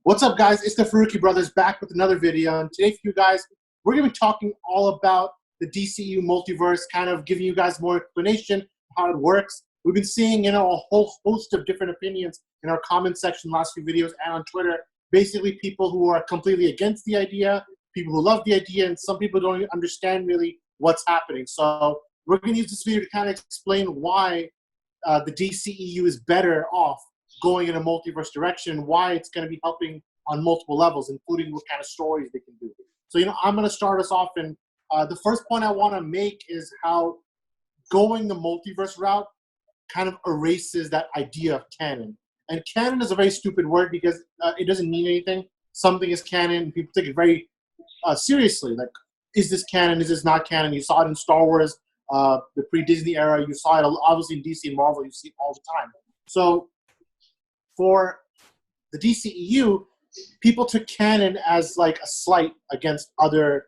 What's up, guys? It's the Farooqi brothers back with another video. And today for you guys, we're going to be talking all about the DCEU Multiverse, kind of giving you guys more explanation of how it works. We've been seeing, a whole host of different opinions in our comment section last few videos and on Twitter. Basically, people who are completely against the idea, people who love the idea, and some people don't even understand really what's happening. So we're going to use this video to kind of explain why the DCEU is better off going in a multiverse direction, why it's going to be helping on multiple levels, including what kind of stories they can do. So, I'm going to start us off, and the first point I want to make is how going the multiverse route kind of erases that idea of canon. And canon is a very stupid word because it doesn't mean anything. Something is canon, and people take it very seriously. Like, is this canon? Is this not canon? You saw it in Star Wars, the pre-Disney era. You saw it obviously in DC and Marvel. You see it all the time. So for the DCEU, people took canon as like a slight against other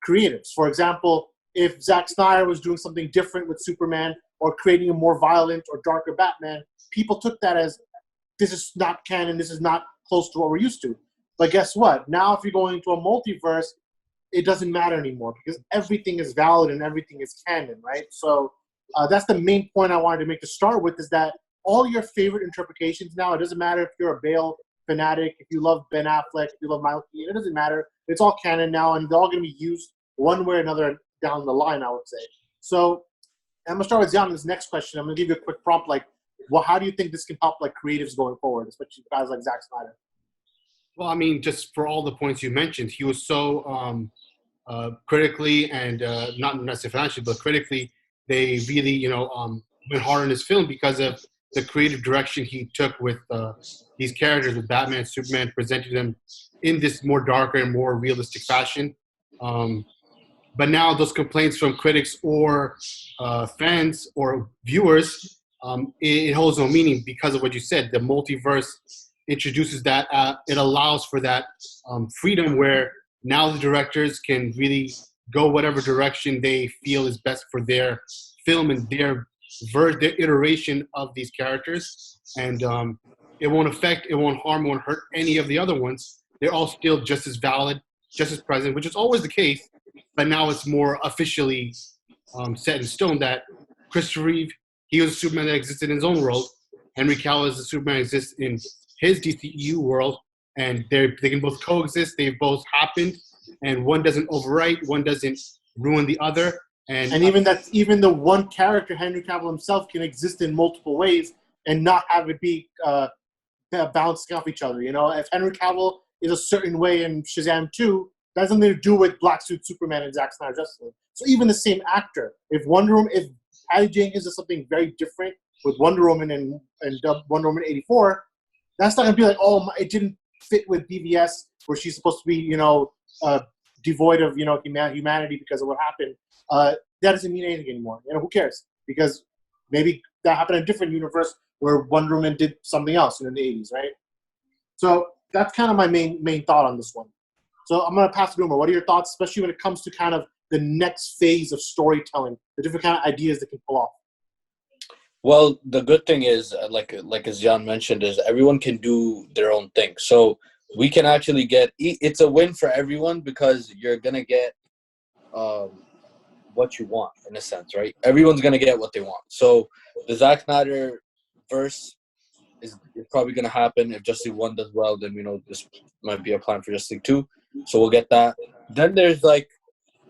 creatives. For example, if Zack Snyder was doing something different with Superman or creating a more violent or darker Batman, people took that as, this is not canon, this is not close to what we're used to. But guess what? Now if you're going into a multiverse, it doesn't matter anymore because everything is valid and everything is canon, right? So that's the main point I wanted to make to start with, is that all your favorite interpretations now, it doesn't matter if you're a Bale fanatic, if you love Ben Affleck, if you love Michael Keaton, it doesn't matter. It's all canon now, and they're all going to be used one way or another down the line, I would say. So I'm going to start with Zion on this next question. I'm going to give you a quick prompt, like, well, how do you think this can help like creatives going forward, especially guys like Zack Snyder? Well, I mean, just for all the points you mentioned, he was so critically and not necessarily financially, but critically, they really, went hard on his film because of the creative direction he took with these characters, with Batman, Superman, presenting them in this more darker and more realistic fashion. But now those complaints from critics or fans or viewers, it holds no meaning because of what you said. The multiverse introduces that. It allows for that freedom where now the directors can really go whatever direction they feel is best for their film and their iteration of these characters. And it won't affect, it won't harm, it won't hurt any of the other ones. They're all still just as valid, just as present, which is always the case. But now it's more officially set in stone that Christopher Reeve, he was a Superman that existed in his own world. Henry Cavill is a Superman that exists in his DCEU world. And they can both coexist. They've both happened. And one doesn't overwrite. One doesn't ruin the other. And even the one character, Henry Cavill himself, can exist in multiple ways and not have it be bouncing off each other. If Henry Cavill is a certain way in Shazam 2, that has nothing to do with Black Suit Superman and Zack Snyder Justice League. So even the same actor, if Patty Jenkins does something very different with Wonder Woman and Wonder Woman 84, that's not going to be like, oh, it didn't fit with BVS where she's supposed to be, devoid of, humanity because of what happened. That doesn't mean anything anymore. Who cares? Because maybe that happened in a different universe where Wonder Woman did something else in the 80s, right? So that's kind of my main thought on this one. So I'm going to pass it over. What are your thoughts, especially when it comes to kind of the next phase of storytelling, the different kind of ideas they can pull off? Well, the good thing is, like as Jan mentioned, is everyone can do their own thing. So we can actually it's a win for everyone because you're going to get what you want, in a sense, right? Everyone's going to get what they want. So the Zack Snyder verse is probably going to happen. If Justice League 1 does well, then this might be a plan for Justice League 2. So we'll get that. Then there's like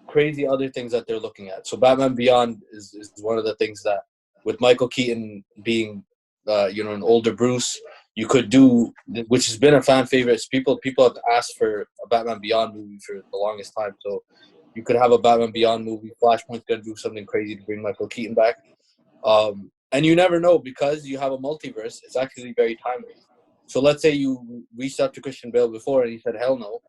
crazy other things that they're looking at. So Batman Beyond is one of the things that, with Michael Keaton being an older Bruce, you could do, which has been a fan favorite. People have asked for a Batman Beyond movie for the longest time. So you could have a Batman Beyond movie. Flashpoint's going to do something crazy to bring Michael Keaton back. And you never know, because you have a multiverse, it's actually very timely. So let's say you reached out to Christian Bale before and he said, hell no.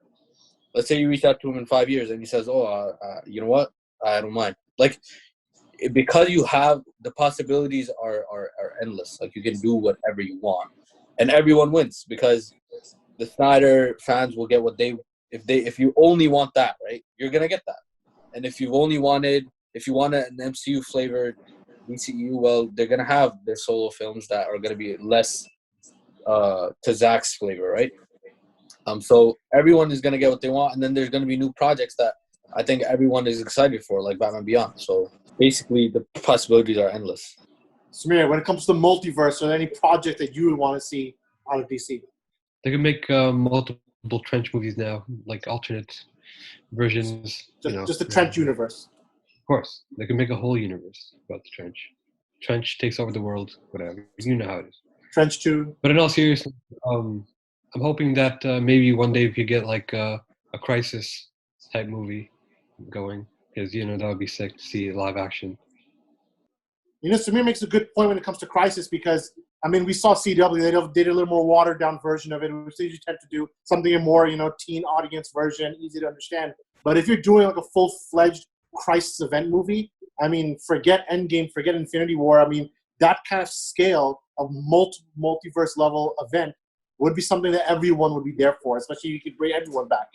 Let's say you reach out to him in 5 years and he says, you know what? I don't mind. Like, because you have, the possibilities are endless. Like, you can do whatever you want. And everyone wins because the Snyder fans will get what if you only want that, right? You're going to get that. And if you want an MCU flavored DCEU, well, they're going to have their solo films that are going to be less to Zack's flavor, right? So everyone is gonna get what they want, and then there's gonna be new projects that I think everyone is excited for, like Batman Beyond. So basically, the possibilities are endless. Samir, when it comes to the multiverse, are there any project that you would want to see out of DC? They can make multiple Trench movies now, like alternate versions. Just the Trench universe. Of course, they can make a whole universe about the Trench. Trench takes over the world, whatever. You know how it is. Trench 2. But in all seriousness, I'm hoping that maybe one day we could get like a Crisis type movie going, because that would be sick to see live action. Samir makes a good point when it comes to Crisis, because we saw CW. They did a little more watered down version of it, which they usually tend to do something in more teen audience version, easy to understand. But if you're doing like a full fledged Crisis event movie, forget Endgame, forget Infinity War. That kind of scale of multiverse level event would be something that everyone would be there for, especially if you could bring everyone back,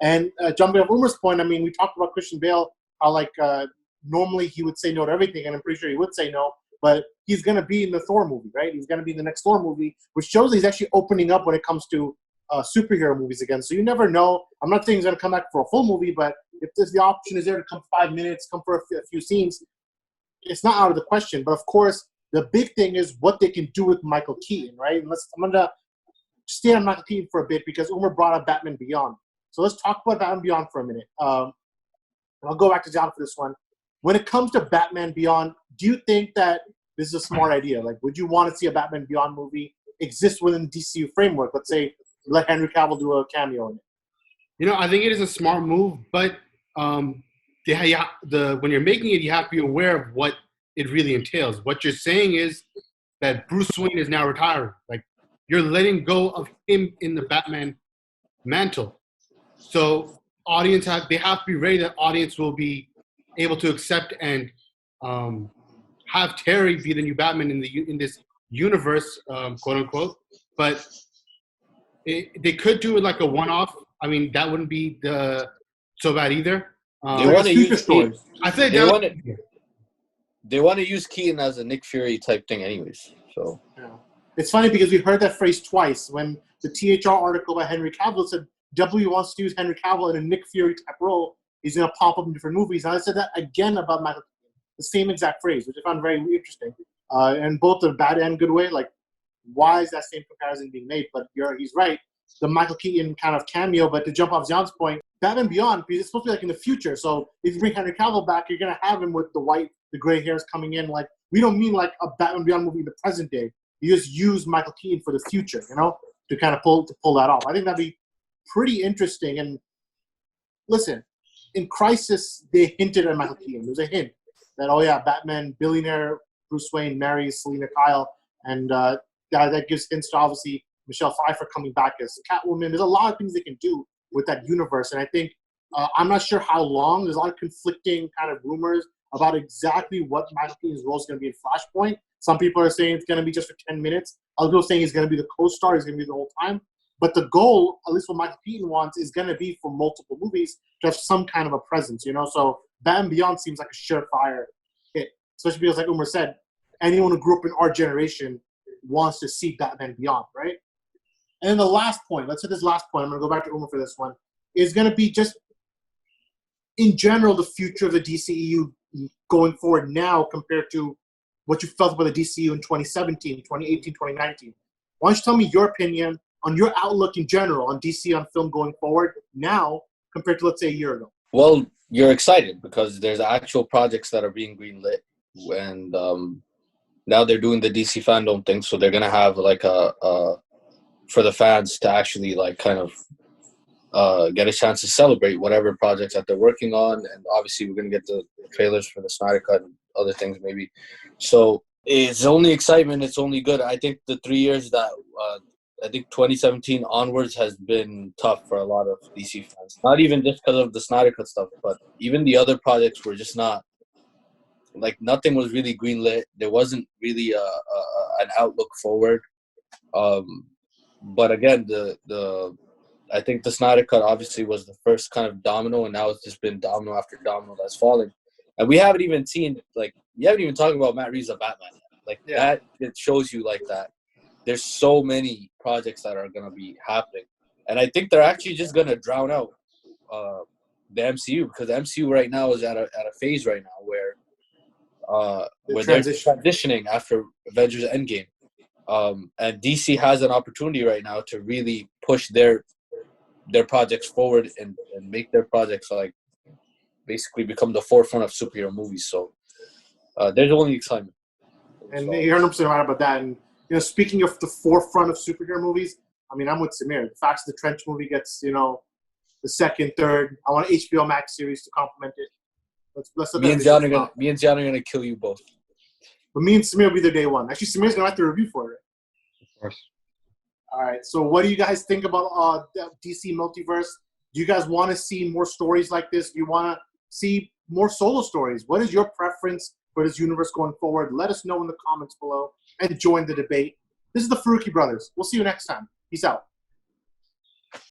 And jumping off Umer's point, we talked about Christian Bale, how normally he would say no to everything, and I'm pretty sure he would say no, but he's going to be in the Thor movie, right? He's going to be in the next Thor movie, which shows that he's actually opening up when it comes to superhero movies again. So you never know. I'm not saying he's going to come back for a full movie, but if the option is there to come 5 minutes, come for a few scenes, it's not out of the question. But of course, the big thing is what they can do with Michael Keaton, right? And I'm going to stay on Michael Keaton for a bit because Umar brought up Batman Beyond. So let's talk about Batman Beyond for a minute. And I'll go back to John for this one. When it comes to Batman Beyond, do you think that this is a smart idea? Like, would you want to see a Batman Beyond movie exist within the DCU framework? Let's say let Henry Cavill do a cameo in it. I think it is a smart move, but when you're making it, you have to be aware of what it really entails. What you're saying is that Bruce Wayne is now retiring. Like, you're letting go of him in the Batman mantle. So they have to be ready that audience will be able to accept and have Terry be the new Batman in this universe, quote unquote. But they could do it like a one-off. That wouldn't be so bad either. They want to use Keaton. I think they want to use Keaton as a Nick Fury type thing, anyways. So yeah. It's funny because we heard that phrase twice when the THR article by Henry Cavill said W wants to use Henry Cavill in a Nick Fury type role. He's going to pop up in different movies. And I said that again about Michael Keaton, the same exact phrase, which I found very interesting. And both in a bad and good way. Like, why is that same comparison being made? But he's right. The Michael Keaton kind of cameo. But to jump off John's point, Batman Beyond, because it's supposed to be like in the future. So if you bring Henry Cavill back, you're going to have him with the gray hairs coming in. Like, we don't mean like a Batman Beyond movie in the present day. You just use Michael Keaton for the future, to kind of pull that off. I think that'd be pretty interesting. And listen, in Crisis, they hinted at Michael Keaton. There was a hint that, Batman, billionaire Bruce Wayne marries Selena Kyle. And that gives hints to, obviously, Michelle Pfeiffer coming back as Catwoman. There's a lot of things they can do with that universe. And I think, I'm not sure how long. There's a lot of conflicting kind of rumors about exactly what Michael Keaton's role is going to be in Flashpoint. Some people are saying it's going to be just for 10 minutes. Other people are saying he's going to be the co-star. He's going to be the whole time. But the goal, at least what Michael Keaton wants, is going to be for multiple movies to have some kind of a presence, So Batman Beyond seems like a surefire hit, especially because, like Umar said, anyone who grew up in our generation wants to see Batman Beyond, right? And then the last point, let's hit this last point. I'm going to go back to Umar for this one, is going to be just, in general, the future of the DCEU going forward now compared to what you felt about the DCEU in 2017, 2018, 2019. Why don't you tell me your opinion on your outlook in general on DC on film going forward now compared to, let's say, a year ago? Well, you're excited because there's actual projects that are being greenlit, and now they're doing the DC fandom thing, so they're gonna have like for the fans to actually like kind of get a chance to celebrate whatever projects that they're working on, and obviously we're gonna get the trailers for the Snyder Cut and other things maybe. So it's only excitement. It's only good. I think the 3 years that I think 2017 onwards has been tough for a lot of DC fans. Not even just because of the Snyder Cut stuff, but even the other projects were just not, like, nothing was really greenlit. There wasn't really an outlook forward. But again, I think the Snyder Cut obviously was the first kind of domino, and now it's just been domino after domino that's falling. And we haven't even seen, like, you haven't even talked about Matt Reeves' Batman yet. Like, that, it shows you, like, that there's so many projects that are going to be happening. And I think they're actually just gonna drown out the MCU, because the MCU right now is at a phase right now where they're transitioning after Avengers Endgame. And DC has an opportunity right now to really push their projects forward and make their projects like basically become the forefront of superhero movies. So there's only excitement. And you're 100% right about that. And speaking of the forefront of superhero movies, I mean, I'm with Samir. The fact that the Trench movie gets the second, third. I want an HBO Max series to complement it. Let's me and John are gonna kill you both. But me and Samir will be there day one. Actually, Samir's gonna have to review for it. Of course. All right. So, what do you guys think about DC Multiverse? Do you guys want to see more stories like this? Do you want to see more solo stories? What is your preference for this universe going forward? Let us know in the comments below and join the debate. This is the Farooqi brothers. We'll see you next time. Peace out.